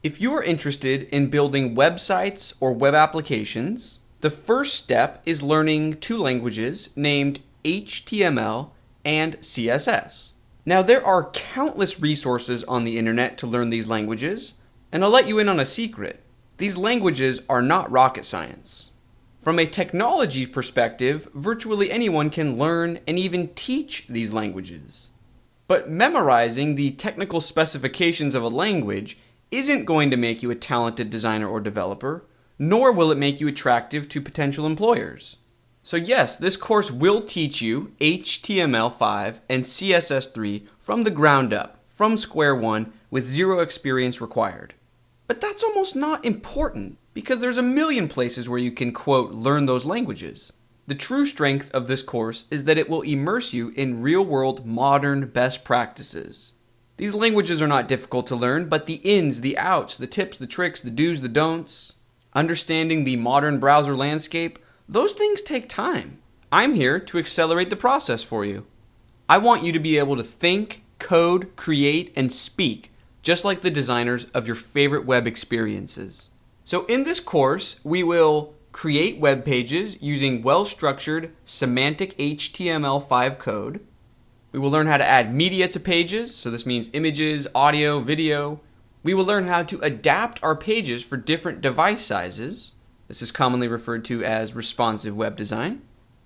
If you are interested in building websites or web applications, the first step is learning two languages named HTML and CSS. Now, there are countless resources on the internet to learn these languages, and I'll let you in on a secret. These languages are not rocket science. From a technology perspective, virtually anyone can learn and even teach these languages. But memorizing the technical specifications of a language isn't going to make you a talented designer or developer, nor will it make you attractive to potential employers. So yes, this course will teach you HTML5 and CSS3 from the ground up, from square one, with zero experience required. But that's almost not important, because there's a million places where you can, quote, learn those languages. The true strength of this course is that it will immerse you in real-world, modern best practices. These languages are not difficult to learn, but the ins, the outs, the tips, the tricks, the do's, the don'ts, understanding the modern browser landscape, those things take time. I'm here to accelerate the process for you. I want you to be able to think, code, create, and speak, just like the designers of your favorite web experiences. So in this course, we will create web pages using well-structured semantic HTML5 code. We will learn how to add media to pages, so this means images, audio, video. We will learn how to adapt our pages for different device sizes. This is commonly referred to as responsive web design.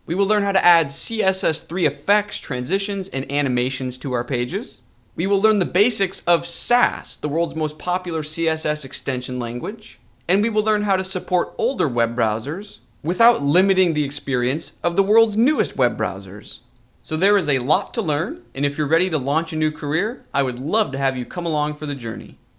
We will learn how to add CSS3 effects, transitions, and animations to our pages. We will learn the basics of Sass, the world's most popular CSS extension language. And we will learn how to support older web browsers without limiting the experience of the world's newest web browsers. So there is a lot to learn, and if you're ready to launch a new career, I would love to have you come along for the journey.